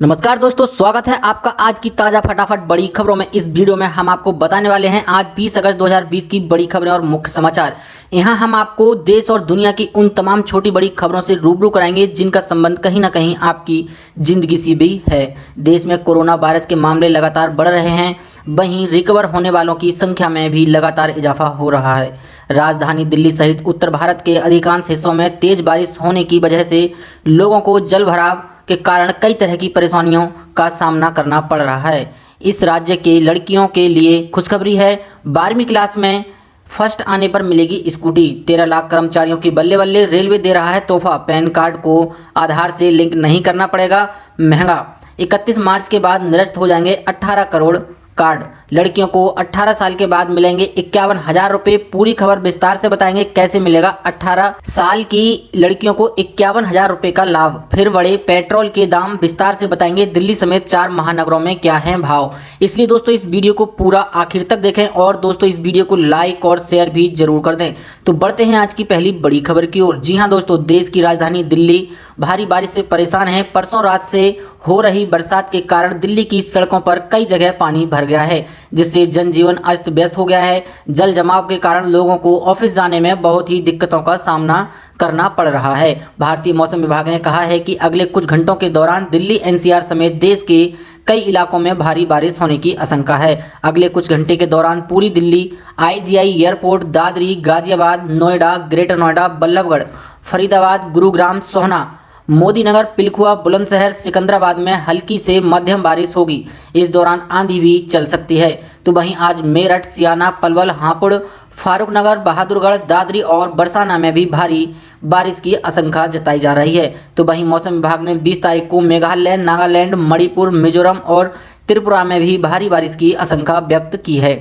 नमस्कार दोस्तों, स्वागत है आपका आज की ताज़ा फटाफट बड़ी खबरों में। इस वीडियो में हम आपको बताने वाले हैं आज 20 अगस्त 2020 की बड़ी खबरें और मुख्य समाचार। यहां हम आपको देश और दुनिया की उन तमाम छोटी बड़ी खबरों से रूबरू कराएंगे जिनका संबंध कहीं ना कहीं आपकी जिंदगी से भी है। देश में कोरोना वायरस के मामले लगातार बढ़ रहे हैं, वहीं रिकवर होने वालों की संख्या में भी लगातार इजाफा हो रहा है। राजधानी दिल्ली सहित उत्तर भारत के अधिकांश हिस्सों में तेज बारिश होने की वजह से लोगों को जल भराव के कारण कई तरह की परेशानियों का सामना करना पड़ रहा है। इस राज्य के लड़कियों के लिए खुशखबरी है, 12वीं क्लास में फर्स्ट आने पर मिलेगी स्कूटी। 13 लाख कर्मचारियों की बल्ले बल्ले, रेलवे दे रहा है तोहफा, पैन कार्ड को आधार से लिंक नहीं करना पड़ेगा महंगा। 31 मार्च के बाद निरस्त हो जाएंगे 18 करोड़ कार्ड। लड़कियों को 18 साल के बाद मिलेंगे 51,000 रुपये। पूरी खबर विस्तार से बताएंगे कैसे मिलेगा 18 साल की लड़कियों को 51,000 रुपये का लाभ। फिर बढ़े पेट्रोल के दाम, विस्तार से बताएंगे दिल्ली समेत 4 महानगरों में क्या है भाव। इसलिए दोस्तों इस वीडियो को पूरा आखिर तक देखें और दोस्तों इस वीडियो को लाइक और शेयर भी जरूर कर दें। तो बढ़ते हैं आज की पहली बड़ी खबर की ओर। जी हाँ दोस्तों, देश की राजधानी दिल्ली भारी बारिश से परेशान है। परसों रात से हो रही बरसात के कारण दिल्ली की सड़कों पर कई जगह पानी भर गया है, जिससे जनजीवन अस्त व्यस्त हो गया है। जल जमाव के कारण लोगों को ऑफिस जाने में बहुत ही दिक्कतों का सामना करना पड़ रहा है। भारतीय मौसम विभाग ने कहा है कि अगले कुछ घंटों के दौरान दिल्ली एनसीआर समेत देश के कई इलाकों में भारी बारिश होने की आशंका है। अगले कुछ घंटे के दौरान पूरी Delhi, IGI airport, Dadri, Ghaziabad, Noida, greater Noida, Ballabhgarh, Faridabad, Gurugram, Sohna, Modi Nagar, Pilkhuwa, Bulandshahr, Sikandrabad में हल्की से मध्यम बारिश होगी। इस दौरान आंधी भी चल सकती है। तो वहीं आज मेरठ, सियाना, पलवल, हापुड़, फारूकनगर, बहादुरगढ़, दादरी और बरसाना में भी भारी बारिश की आशंका जताई जा रही है। तो वहीं मौसम विभाग ने 20 तारीख को मेघालय, नागालैंड, मणिपुर, मिजोरम और त्रिपुरा में भी भारी बारिश की आशंका व्यक्त की है।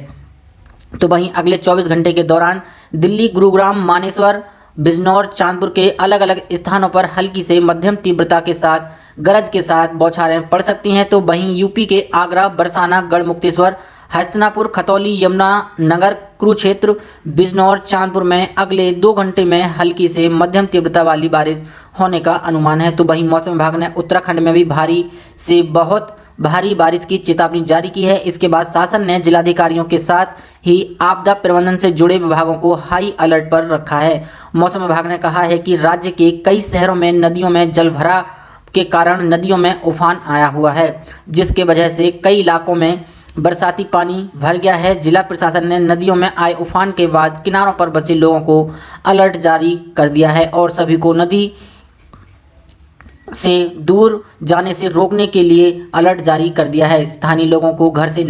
तो वहीं अगले 24 घंटे के दौरान दिल्ली, गुरुग्राम, मानेसर, बिजनौर, चांदपुर के अलग अलग स्थानों पर हल्की से मध्यम तीव्रता के साथ गरज के साथ बौछारें पड़ सकती हैं। तो वहीं यूपी के आगरा, बरसाना, गढ़मुक्तेश्वर, हस्तिनापुर, खतौली, यमुनानगर, कुरुक्षेत्र, बिजनौर, चांदपुर में अगले 2 घंटे में हल्की से मध्यम तीव्रता वाली बारिश होने का अनुमान है। तो वहीं मौसम विभाग ने उत्तराखंड में भी भारी से बहुत भारी बारिश की चेतावनी जारी की है। इसके बाद शासन ने जिलाधिकारियों के साथ ही आपदा प्रबंधन से जुड़े विभागों को हाई अलर्ट पर रखा है। मौसम विभाग ने कहा है कि राज्य के कई शहरों में नदियों में जलभराव के कारण नदियों में उफान आया हुआ है, जिसके वजह से कई इलाकों में बरसाती पानी भर गया है। जिला प्रशासन ने नदियों में आए उफान के बाद किनारों पर बसे लोगों को अलर्ट जारी कर दिया है और सभी को नदी से दूर जाने से रोकने के लिए अलर्ट जारी कर दिया है। स्थानीय लोगों को घर से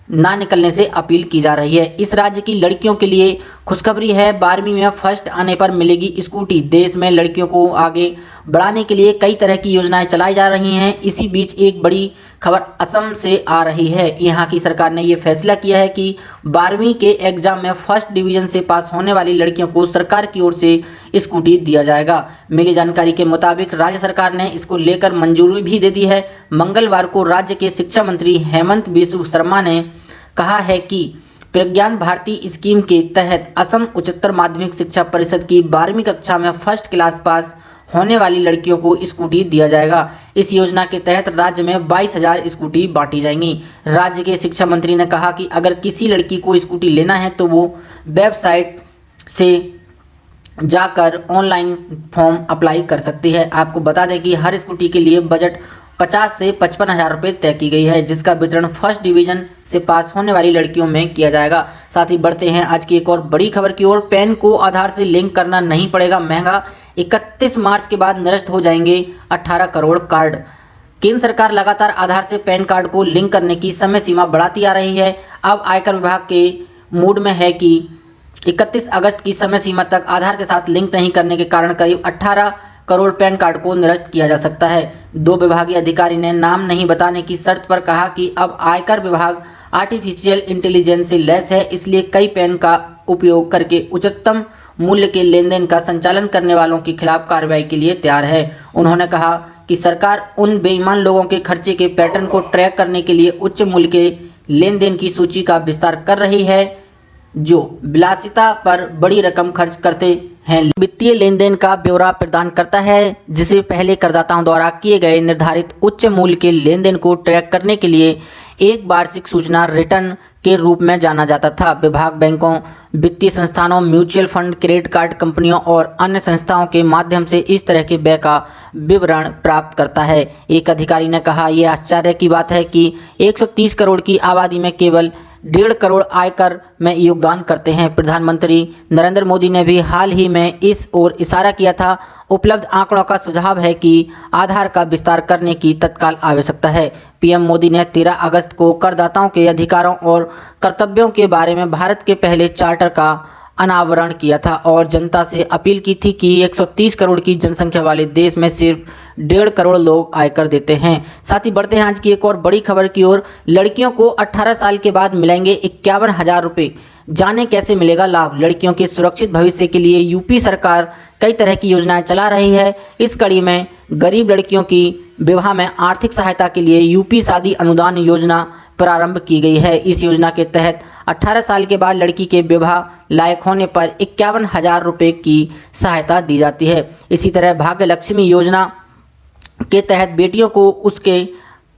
ना निकलने से अपील की जा रही है। इस राज्य की लड़कियों के लिए खुशखबरी है, 12वीं में फर्स्ट आने पर मिलेगी स्कूटी। देश में लड़कियों को आगे बढ़ाने के लिए कई तरह की योजनाएं चलाई जा रही हैं। इसी बीच एक बड़ी खबर असम से आ रही है। यहाँ की सरकार ने ये फैसला किया है कि 12वीं के एग्जाम में फर्स्ट डिवीजन से पास होने वाली लड़कियों को सरकार की ओर से स्कूटी दिया जाएगा। मिली जानकारी के मुताबिक राज्य सरकार ने इसको लेकर मंजूरी भी दे दी है। मंगलवार को राज्य के शिक्षा मंत्री हेमंत बिस्व शर्मा ने कहा है कि प्रज्ञान भारती स्कीम के तहत असम उच्चतर माध्यमिक शिक्षा परिषद की 12वीं कक्षा में फर्स्ट क्लास पास होने वाली लड़कियों को स्कूटी दिया जाएगा। इस योजना के तहत राज्य में 22,000 स्कूटी बांटी जाएंगी। राज्य के शिक्षा मंत्री ने कहा कि अगर किसी लड़की को स्कूटी लेना है तो वो वेबसाइट से जाकर ऑनलाइन फॉर्म अप्लाई कर सकती है। आपको बता दें कि हर स्कूटी के लिए बजट 50 से 55,000 रुपये तय की गई है, जिसका वितरण फर्स्ट डिवीजन से पास होने वाली लड़कियों में किया जाएगा। साथ ही बढ़ते हैं आज की एक और बड़ी खबर की ओर। पैन को आधार से लिंक करना नहीं पड़ेगा महंगा, 31 मार्च के बाद निरस्त हो जाएंगे 18 करोड़ कार्ड। केंद्र सरकार लगातार आधार से पैन कार्ड को लिंक करने की समय सीमा बढ़ाती आ रही है। अब आयकर विभाग के मूड में है कि 31 अगस्त की समय सीमा तक आधार के साथ लिंक नहीं करने के कारण करीब 18 करोड़ पैन कार्ड को निरस्त किया जा सकता है। 2 विभागीय अधिकारी ने नाम नहीं बताने की शर्त पर कहा कि अब आयकर विभाग आर्टिफिशियल इंटेलिजेंस से लैस है, इसलिए कई पैन का उपयोग करके उच्चतम मूल्य के लेन देन का संचालन करने वालों के खिलाफ कार्रवाई के लिए तैयार है। उन्होंने कहा कि सरकार उन बेईमान लोगों के खर्चे के पैटर्न को ट्रैक करने के लिए उच्च मूल्य के लेन देन की सूची का विस्तार कर रही है, जो विलासिता पर बड़ी रकम खर्च करते हैं। वित्तीय लेन देन का ब्यौरा प्रदान करता है, जिसे पहले करदाताओं द्वारा किए गए निर्धारित उच्च मूल्य के लेन देन को ट्रैक करने के लिए एक वार्षिक सूचना रिटर्न के रूप में जाना जाता था। विभाग बैंकों, वित्तीय संस्थानों, म्यूचुअल फंड, क्रेडिट कार्ड कंपनियों और अन्य संस्थाओं के माध्यम से इस तरह के व्यय का विवरण प्राप्त करता है। एक अधिकारी ने कहा, यह आश्चर्य की बात है कि 130 करोड़ की आबादी में केवल 1.5 करोड़ आयकर में योगदान करते हैं। प्रधानमंत्री नरेंद्र मोदी ने भी हाल ही में इस ओर इशारा किया था। उपलब्ध आंकड़ों का सुझाव है कि आधार का विस्तार करने की तत्काल आवश्यकता है। पीएम मोदी ने 13 अगस्त को करदाताओं के अधिकारों और कर्तव्यों के बारे में भारत के पहले चार्टर का अनावरण किया था और जनता से अपील की थी कि 130 करोड़ की जनसंख्या वाले देश में सिर्फ 1.5 करोड़ लोग आयकर देते हैं। साथ ही बढ़ते हैं आज की एक और बड़ी खबर की ओर। लड़कियों को 18 साल के बाद मिलेंगे 51,000 रुपये। जाने कैसे मिलेगा लाभ। लड़कियों के सुरक्षित भविष्य के लिए यूपी सरकार कई तरह की योजनाएं चला रही है। इस कड़ी में गरीब लड़कियों की विवाह में आर्थिक सहायता के लिए यूपी शादी अनुदान योजना प्रारंभ की गई है। इस योजना के तहत 18 साल के बाद लड़की के विवाह लायक होने पर 51,000 रुपये की सहायता दी जाती है। इसी तरह भाग्य लक्ष्मी योजना के तहत बेटियों को उसके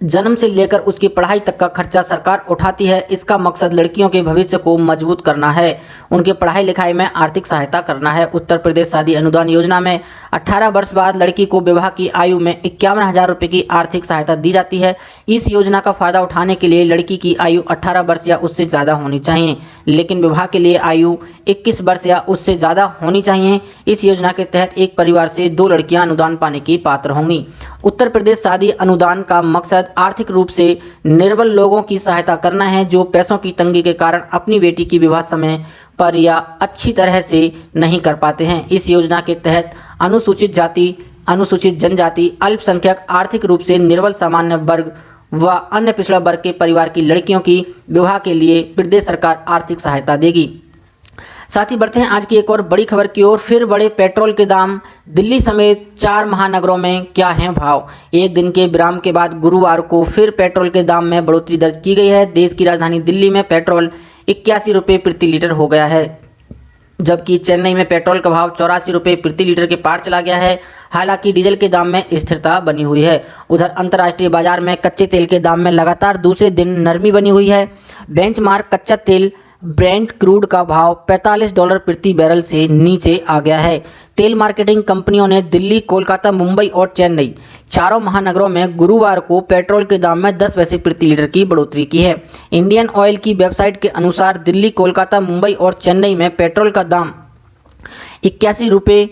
जन्म से लेकर उसकी पढ़ाई तक का खर्चा सरकार उठाती है। इसका मकसद लड़कियों के भविष्य को मजबूत करना है, उनके पढ़ाई लिखाई में आर्थिक सहायता करना है। उत्तर प्रदेश शादी अनुदान योजना में 18 वर्ष बाद लड़की को विवाह की आयु में 51,000 रुपये की आर्थिक सहायता दी जाती है। इस योजना का फायदा उठाने के लिए लड़की की आयु 18 वर्ष या उससे ज़्यादा होनी चाहिए, लेकिन विवाह के लिए आयु 21 वर्ष या उससे ज़्यादा होनी चाहिए। इस योजना के तहत एक परिवार से 2 लड़कियां अनुदान पाने की पात्र होंगी। उत्तर प्रदेश शादी अनुदान का मकसद आर्थिक रूप से निर्बल लोगों की सहायता करना है, जो पैसों की तंगी के कारण अपनी बेटी की विवाह समय पर या अच्छी तरह से नहीं कर पाते हैं। इस योजना के तहत अनुसूचित जाति, अनुसूचित जनजाति, अल्पसंख्यक, आर्थिक रूप से निर्बल, सामान्य वर्ग व अन्य पिछड़ा वर्ग के परिवार की लड़कियों की विवाह के लिए प्रदेश सरकार आर्थिक सहायता देगी। साथ ही बढ़ते हैं आज की एक और बड़ी खबर की ओर। फिर बढ़े पेट्रोल के दाम। दिल्ली समेत 4 महानगरों में क्या हैं भाव। एक दिन के विराम के बाद गुरुवार को फिर पेट्रोल के दाम में बढ़ोतरी दर्ज की गई है। देश की राजधानी दिल्ली में पेट्रोल 81 रुपये प्रति लीटर हो गया है, जबकि चेन्नई में पेट्रोल का भाव 84 रुपये प्रति लीटर के पार चला गया है। हालांकि डीजल के दाम में स्थिरता बनी हुई है। उधर अंतर्राष्ट्रीय बाजार में कच्चे तेल के दाम में लगातार दूसरे दिन नरमी बनी हुई है। बेंचमार्क कच्चा तेल ब्रेंट क्रूड का भाव $45 प्रति बैरल से नीचे आ गया है। तेल मार्केटिंग कंपनियों ने दिल्ली, कोलकाता, मुंबई और चेन्नई चारों महानगरों में गुरुवार को पेट्रोल के दाम में 10 पैसे प्रति लीटर की बढ़ोतरी की है। इंडियन ऑयल की वेबसाइट के अनुसार दिल्ली, कोलकाता, मुंबई और चेन्नई में पेट्रोल का दाम 81 रुपये,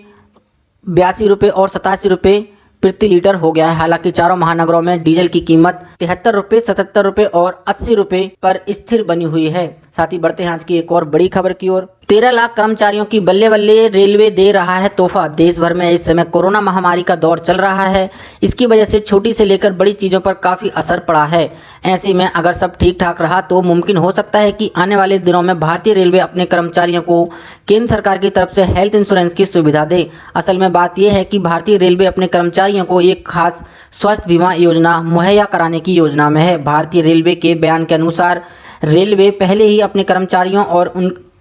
82 रुपये और 87 रुपये प्रति लीटर हो गया है। हालांकि चारों महानगरों में डीजल की कीमत 73 रुपये, 77 रुपये और 80 रुपये पर स्थिर बनी हुई है। साथ ही बढ़ते हैं आज की एक और बड़ी खबर की ओर। 13 लाख कर्मचारियों की बल्ले बल्ले रेलवे दे रहा है तोहफा। देश भर में इस समय कोरोना महामारी का दौर चल रहा है। इसकी वजह से छोटी से लेकर बड़ी चीज़ों पर काफ़ी असर पड़ा है। ऐसे में अगर सब ठीक ठाक रहा तो मुमकिन हो सकता है कि आने वाले दिनों में भारतीय रेलवे अपने कर्मचारियों को केंद्र सरकार की तरफ से हेल्थ इंश्योरेंस की सुविधा दे। असल में बात यह है कि भारतीय रेलवे अपने कर्मचारियों को एक खास स्वास्थ्य बीमा योजना मुहैया कराने की योजना में है। भारतीय रेलवे के बयान के अनुसार रेलवे पहले ही अपने कर्मचारियों और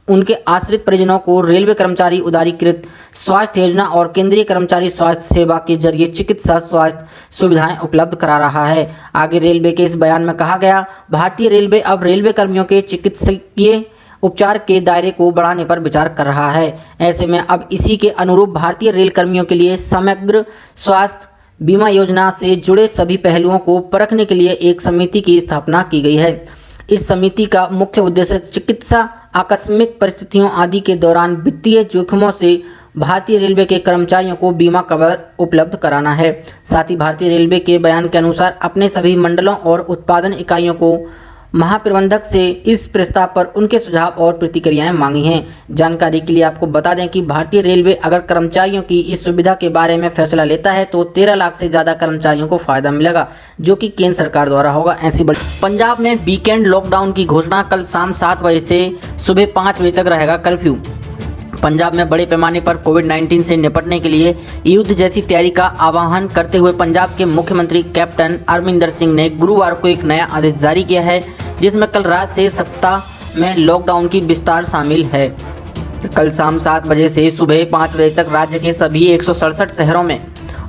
उनके आश्रित परिजनों को रेलवे कर्मचारी उदारीकृत स्वास्थ्य योजना और केंद्रीय कर्मचारी स्वास्थ्य सेवा के जरिए चिकित्सा स्वास्थ्य सुविधाएं उपलब्ध करा रहा है। आगे रेलवे के इस बयान में कहा गया, भारतीय रेलवे अब रेलवे कर्मियों के चिकित्सकीय उपचार के दायरे को बढ़ाने पर विचार कर रहा है। ऐसे में अब इसी के अनुरूप भारतीय रेल कर्मियों के लिए समग्र स्वास्थ्य बीमा योजना से जुड़े सभी पहलुओं को परखने के लिए एक समिति की स्थापना की गई है। इस समिति का मुख्य उद्देश्य चिकित्सा, आकस्मिक परिस्थितियों आदि के दौरान वित्तीय जोखिमों से भारतीय रेलवे के कर्मचारियों को बीमा कवर उपलब्ध कराना है। साथ ही भारतीय रेलवे के बयान के अनुसार अपने सभी मंडलों और उत्पादन इकाइयों को महाप्रबंधक से इस प्रस्ताव पर उनके सुझाव और प्रतिक्रियाएं मांगी हैं। जानकारी के लिए आपको बता दें कि भारतीय रेलवे अगर कर्मचारियों की इस सुविधा के बारे में फैसला लेता है तो 13 लाख से ज़्यादा कर्मचारियों को फायदा मिलेगा, जो कि केंद्र सरकार द्वारा होगा। ऐसी बड़ी पंजाब में वीकेंड लॉकडाउन की घोषणा। कल शाम 7 बजे से सुबह 5 बजे तक रहेगा कर्फ्यू। पंजाब में बड़े पैमाने पर कोविड-19 से निपटने के लिए युद्ध जैसी तैयारी का आह्वान करते हुए पंजाब के मुख्यमंत्री कैप्टन अमरिंदर सिंह ने गुरुवार को एक नया आदेश जारी किया है, जिसमें कल रात से सप्ताह में लॉकडाउन की विस्तार शामिल है। कल शाम 7 बजे से सुबह 5 बजे तक राज्य के सभी 167 शहरों में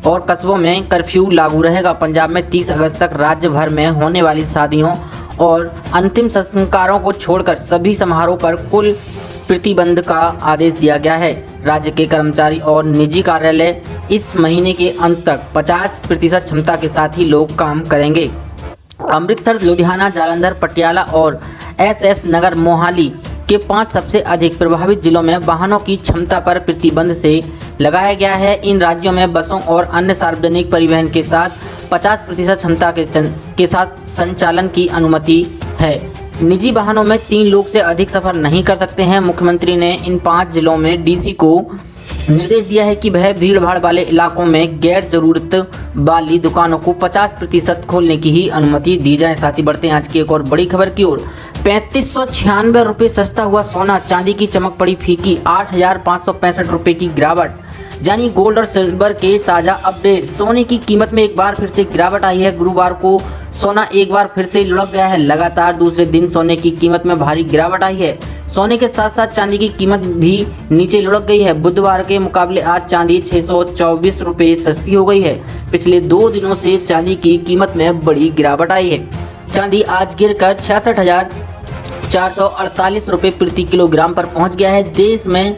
और कस्बों में कर्फ्यू लागू रहेगा। पंजाब में 30 अगस्त तक राज्य भर में होने वाली शादियों और अंतिम संस्कारों को छोड़कर सभी समारोह पर कुल प्रतिबंध का आदेश दिया गया है। राज्य के कर्मचारी और निजी कार्यालय इस महीने के अंत तक 50% क्षमता के साथ ही लोग काम करेंगे। अमृतसर, लुधियाना, जालंधर, पटियाला और एसएस नगर, मोहाली के 5 सबसे अधिक प्रभावित जिलों में वाहनों की क्षमता पर प्रतिबंध से लगाया गया है। इन राज्यों में बसों और अन्य सार्वजनिक परिवहन के साथ 50% क्षमता के साथ संचालन की अनुमति है। निजी वाहनों में 3 लोग से अधिक सफर नहीं कर सकते हैं। मुख्यमंत्री ने इन 5 जिलों में डीसी को निर्देश दिया है कि वह भीड़ भाड़ वाले इलाकों में गैर जरूरत वाली दुकानों को 50% खोलने की ही अनुमति दी जाए। साथ ही बढ़ते हैं आज की एक और बड़ी खबर की ओर। 3596 रुपये सस्ता हुआ सोना, चांदी की चमक पड़ी फीकी, 8565 रुपये की गिरावट। जानिए गोल्ड और सिल्वर के ताजा अपडेट। सोने की कीमत में एक बार फिर से गिरावट आई है। गुरुवार को सोना एक बार फिर से लुढ़क गया है। लगातार दूसरे दिन सोने की कीमत में भारी गिरावट आई है। सोने के साथ साथ चांदी की कीमत भी नीचे लुढ़क गई है। बुधवार के मुकाबले आज चांदी 624 रुपये सस्ती हो गई है। पिछले 2 दिनों से चांदी की कीमत में बड़ी गिरावट आई है। चांदी आज गिरकर 66,448 रुपये प्रति किलोग्राम पर पहुंच गया है। देश में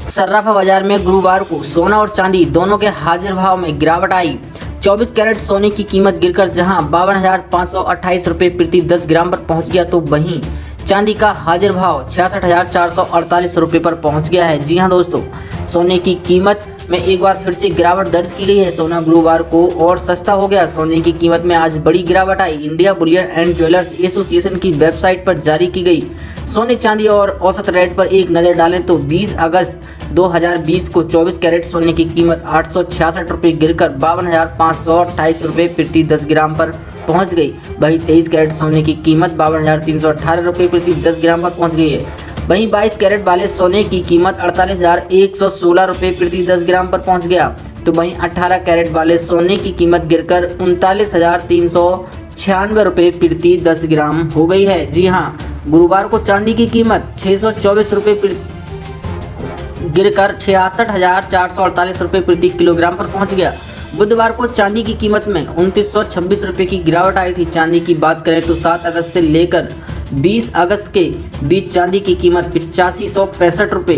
सर्राफा बाजार में गुरुवार को सोना और चांदी दोनों के हाजिर भाव में गिरावट आई। 24 कैरेट सोने की कीमत गिरकर जहां 52,528 रुपये प्रति 10 ग्राम पर पहुंच गया, तो वहीं चांदी का हाजिर भाव 66,448 रुपये पर पहुंच गया है। जी हां दोस्तों, सोने की कीमत में एक बार फिर से गिरावट दर्ज की गई है। सोना गुरुवार को और सस्ता हो गया। सोने की कीमत में आज बड़ी गिरावट आई। India bullion and jewellers association की वेबसाइट पर जारी की गई सोने चांदी और औसत रेट पर एक नज़र डालें तो 20 अगस्त 2020 को 24 कैरेट सोने की कीमत 866 रुपये गिरकर 52,528 रुपये प्रति 10 ग्राम पर पहुंच गई। वहीं 23 कैरेट सोने की कीमत 52,318 रुपये प्रति 10 ग्राम पर पहुंच गई है। वहीं 22 कैरेट वाले सोने की कीमत 48,116 रुपये प्रति 10 ग्राम पर पहुंच गया। तो वहीं 18 कैरेट वाले सोने की कीमत गिरकर 39,396 रुपये प्रति 10 ग्राम हो गई है। जी हाँ, गुरुवार को चांदी की कीमत 624 रुपये गिरकर 66,448 रुपये प्रति किलोग्राम पर पहुंच गया। बुधवार को चांदी की कीमत में 2926 रुपये की गिरावट आई थी। चांदी की बात करें तो 7 अगस्त से लेकर 20 अगस्त के बीच चांदी की कीमत 8565 रुपये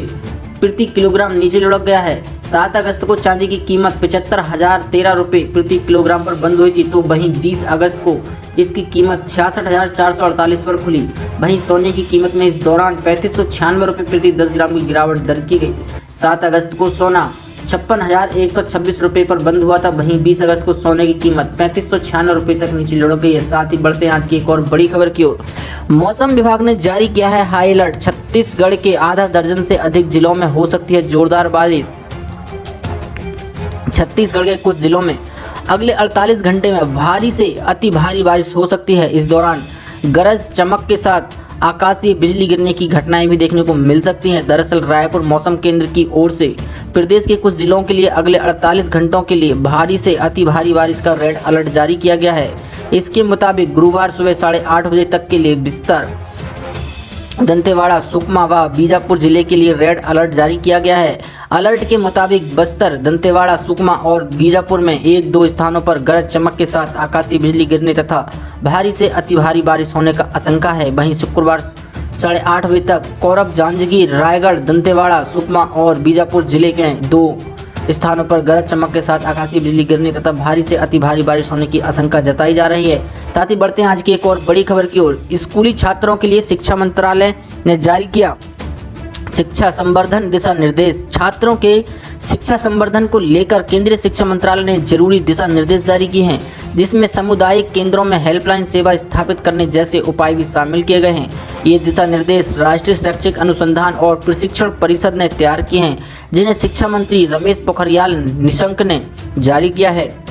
प्रति किलोग्राम नीचे लुढ़क गया है। 7 अगस्त को चांदी की कीमत 75,013 रुपये प्रति किलोग्राम पर बंद हुई थी, तो वहीं 20 अगस्त को इसकी कीमत 66,448 पर खुली। वहीं सोने की कीमत में इस दौरान 3596 रुपये प्रति 10 ग्राम की गिरावट दर्ज की गई। 7 अगस्त को सोना 56,126 रुपये पर बंद हुआ था। वहीं 20 अगस्त को सोने की कीमत 3596 रुपये तक नीचे लुढ़क गई है। साथ ही बढ़ते हैं आज की एक और बड़ी खबर की ओर। मौसम विभाग ने जारी किया है हाई अलर्ट। छत्तीसगढ़ के आधा दर्जन से अधिक जिलों में हो सकती है जोरदार बारिश। छत्तीसगढ़ के कुछ जिलों में अगले 48 घंटे में भारी से अति भारी बारिश हो सकती है। इस दौरान गरज चमक के साथ आकाशीय बिजली गिरने की घटनाएं भी देखने को मिल सकती हैं। दरअसल रायपुर मौसम केंद्र की ओर से प्रदेश के कुछ जिलों के लिए अगले 48 घंटों के लिए भारी से अति भारी बारिश का रेड अलर्ट जारी किया गया है। इसके मुताबिक गुरुवार सुबह 8:30 बजे तक के लिए बस्तर, दंतेवाड़ा, सुकमा व बीजापुर जिले के लिए रेड अलर्ट जारी किया गया है। अलर्ट के मुताबिक बस्तर, दंतेवाड़ा, सुकमा और बीजापुर में 1-2 स्थानों पर गरज चमक के साथ आकाशीय बिजली गिरने तथा भारी से अति भारी बारिश होने का आशंका है। वहीं शुक्रवार 8:30 बजे तक कोरब, जांजगीर, रायगढ़, दंतेवाड़ा, सुकमा और बीजापुर जिले के 2 स्थानों पर गरज चमक के साथ आकाशीय बिजली गिरने तथा भारी से अति भारी बारिश होने की आशंका जताई जा रही है। साथ ही बढ़ते हैं आज की एक और बड़ी खबर की ओर। स्कूली छात्रों के लिए शिक्षा मंत्रालय ने जारी किया शिक्षा संवर्धन दिशा निर्देश। छात्रों के शिक्षा संवर्धन को लेकर केंद्रीय शिक्षा मंत्रालय ने जरूरी दिशा निर्देश जारी किए हैं, जिसमें सामुदायिक केंद्रों में हेल्पलाइन सेवा स्थापित करने जैसे उपाय भी शामिल किए गए हैं। ये दिशा निर्देश राष्ट्रीय शैक्षिक अनुसंधान और प्रशिक्षण परिषद ने तैयार किए हैं, जिन्हें शिक्षा मंत्री रमेश पोखरियाल निशंक ने जारी किया है।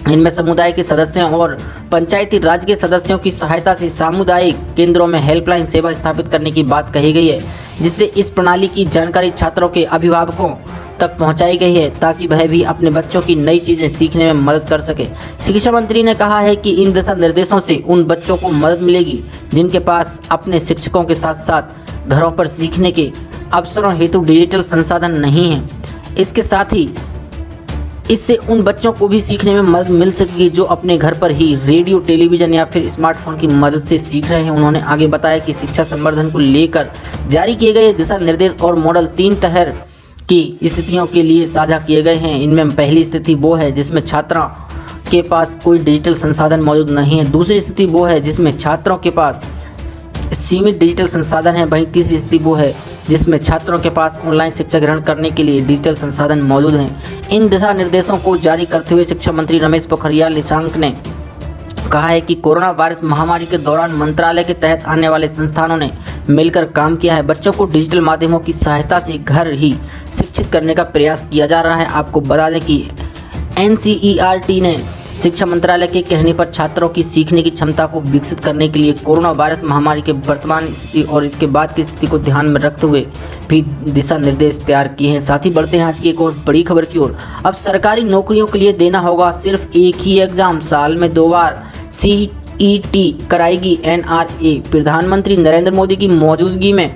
इनमें समुदाय के सदस्यों और पंचायती राज के सदस्यों की सहायता से सामुदायिक केंद्रों में हेल्पलाइन सेवा स्थापित करने की बात कही गई है, जिससे इस प्रणाली की जानकारी छात्रों के अभिभावकों तक पहुंचाई गई है, ताकि वह भी अपने बच्चों की नई चीज़ें सीखने में मदद कर सके। शिक्षा मंत्री ने कहा है कि इन दिशा निर्देशों से उन बच्चों को मदद मिलेगी जिनके पास अपने शिक्षकों के साथ साथ घरों पर सीखने के अवसरों हेतु डिजिटल संसाधन नहीं है। इसके साथ ही इससे उन बच्चों को भी सीखने में मदद मिल सकेगी जो अपने घर पर ही रेडियो, टेलीविज़न या फिर स्मार्टफोन की मदद से सीख रहे हैं। उन्होंने आगे बताया कि शिक्षा संवर्धन को लेकर जारी किए गए दिशा निर्देश और मॉडल 3 तरह की स्थितियों के लिए साझा किए गए हैं। इनमें पहली स्थिति वो है जिसमें छात्रों के पास कोई डिजिटल संसाधन मौजूद नहीं है। दूसरी स्थिति वो है जिसमें छात्रों के पास सीमित डिजिटल संसाधन है। वहीं तीसरी स्थिति वो है जिसमें छात्रों के पास ऑनलाइन शिक्षा ग्रहण करने के लिए डिजिटल संसाधन मौजूद हैं। इन दिशा निर्देशों को जारी करते हुए शिक्षा मंत्री रमेश पोखरियाल निशंक ने कहा है कि कोरोना वायरस महामारी के दौरान मंत्रालय के तहत आने वाले संस्थानों ने मिलकर काम किया है। बच्चों को डिजिटल माध्यमों की सहायता से घर ही शिक्षित करने का प्रयास किया जा रहा है। आपको बता दें कि NCERT ने शिक्षा मंत्रालय के कहने पर छात्रों की सीखने की क्षमता को विकसित करने के लिए कोरोना वायरस महामारी के वर्तमान स्थिति और इसके बाद की स्थिति को ध्यान में रखते हुए भी दिशा निर्देश तैयार किए हैं। साथ ही बढ़ते हैं आज की एक और बड़ी खबर की ओर। अब सरकारी नौकरियों के लिए देना होगा सिर्फ एक ही एग्जाम, साल में 2 बार CET कराएगी NRA। प्रधानमंत्री नरेंद्र मोदी की मौजूदगी में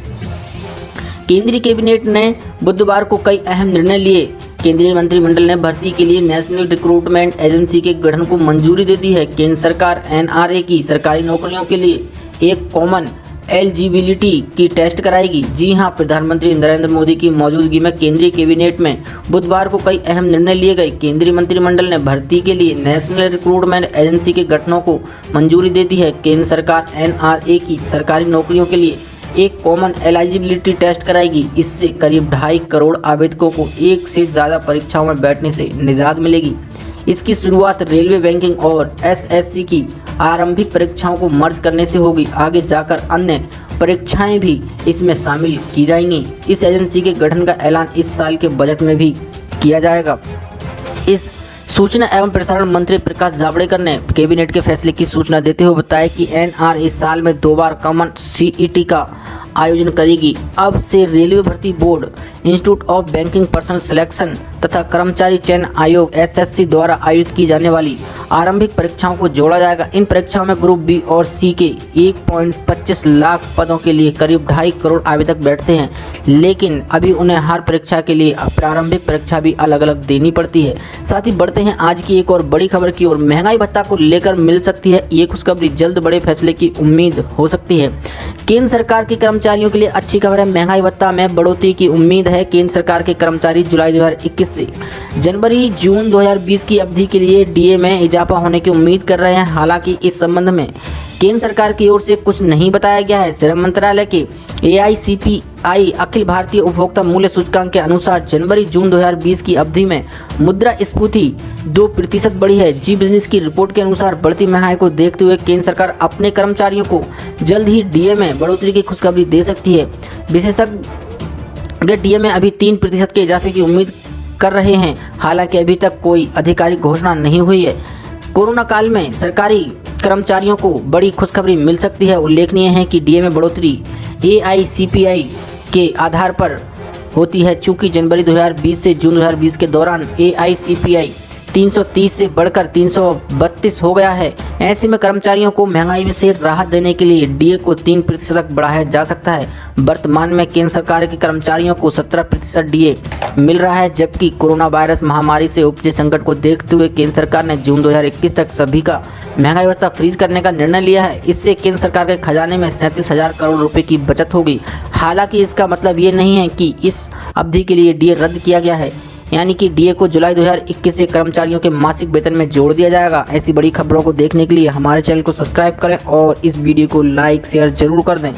केंद्रीय कैबिनेट ने बुधवार को कई अहम निर्णय लिए। केंद्रीय मंत्रिमंडल ने भर्ती के लिए नेशनल रिक्रूटमेंट एजेंसी के गठन को मंजूरी दे दी है। केंद्र सरकार NRA की सरकारी नौकरियों के लिए एक कॉमन एलिजिबिलिटी की टेस्ट कराएगी। जी हां, प्रधानमंत्री नरेंद्र मोदी की मौजूदगी में केंद्रीय कैबिनेट में बुधवार को कई अहम निर्णय लिए गए। केंद्रीय मंत्रिमंडल ने भर्ती के लिए नेशनल रिक्रूटमेंट एजेंसी के गठनों को मंजूरी दे दी है। केंद्र सरकार NRA की सरकारी नौकरियों के लिए एक कॉमन एलिजिबिलिटी टेस्ट कराएगी। इससे करीब 2.5 करोड़ आवेदकों को एक से ज़्यादा परीक्षाओं में बैठने से निजात मिलेगी। इसकी शुरुआत रेलवे, बैंकिंग और SSC की आरंभिक परीक्षाओं को मर्ज करने से होगी। आगे जाकर अन्य परीक्षाएं भी इसमें शामिल की जाएंगी। इस एजेंसी के गठन का ऐलान इस साल के बजट में भी किया जाएगा। इस सूचना एवं प्रसारण मंत्री प्रकाश जावड़ेकर ने कैबिनेट के फैसले की सूचना देते हुए बताया कि NRA साल में 2 बार कॉमन CET का आयोजन करेगी। अब से रेलवे भर्ती board, institute of banking personal selection तथा कर्मचारी चयन आयोग SSC द्वारा आयोजित की जाने वाली आरंभिक परीक्षाओं को जोड़ा जाएगा। इन परीक्षाओं में ग्रुप B और C के 1.25 लाख पदों के लिए करीब 2.5 करोड़ आवेदक बैठते हैं, लेकिन अभी उन्हें हर परीक्षा के लिए प्रारंभिक परीक्षा भी अलग अलग देनी पड़ती है। साथ ही बढ़ते हैं आज की एक और बड़ी खबर की ओर। महंगाई भत्ता को लेकर मिल सकती है ये खुशखबरी, जल्द बड़े फैसले की उम्मीद हो सकती है। केंद्र सरकार के कर्मचारियों के लिए अच्छी खबर है, महंगाई भत्ता में बढ़ोतरी की उम्मीद है। केंद्र सरकार के कर्मचारी जुलाई 2021 से जनवरी-जून 2020 की अवधि के लिए DA में इजाफा होने की उम्मीद कर रहे हैं। हालांकि इस संबंध में केंद्र सरकार की ओर से कुछ नहीं बताया गया है। श्रम मंत्रालय के AICPI अखिल भारतीय उपभोक्ता मूल्य सूचकांक के अनुसार जनवरी-जून 2020 की अवधि में मुद्रास्फीति 2% बढ़ी है। जी बिजनेस की रिपोर्ट के अनुसार बढ़ती महंगाई को देखते हुए केंद्र सरकार अपने कर्मचारियों को जल्द ही DA में बढ़ोतरी की खुशखबरी दे सकती है। विशेषज्ञ DA में अभी 3% के इजाफे की उम्मीद कर रहे हैं। हालांकि अभी तक कोई आधिकारिक घोषणा नहीं हुई है। कोरोना काल में सरकारी कर्मचारियों को बड़ी खुशखबरी मिल सकती है। उल्लेखनीय है कि DA में बढ़ोतरी AICPI के आधार पर होती है। चूंकि जनवरी 2020 से जून 2020 के दौरान AICPI 330 से बढ़कर 332 हो गया है। ऐसे में कर्मचारियों को महंगाई से राहत देने के लिए DA को 3% तक बढ़ाया जा सकता है। वर्तमान में केंद्र सरकार के कर्मचारियों को 17% DA मिल रहा है, जबकि कोरोना वायरस महामारी से उपजे संकट को देखते हुए केंद्र सरकार ने जून 2021 तक सभी का महंगाई भत्ता फ्रीज करने का निर्णय लिया है। इससे केंद्र सरकार के खजाने में 37,000 करोड़ रुपए की बचत होगी। हालांकि इसका मतलब ये नहीं है कि इस अवधि के लिए DA रद्द किया गया है, यानी कि DA को जुलाई 2021 से कर्मचारियों के मासिक वेतन में जोड़ दिया जाएगा। ऐसी बड़ी खबरों को देखने के लिए हमारे चैनल को सब्सक्राइब करें और इस वीडियो को लाइक शेयर जरूर कर दें।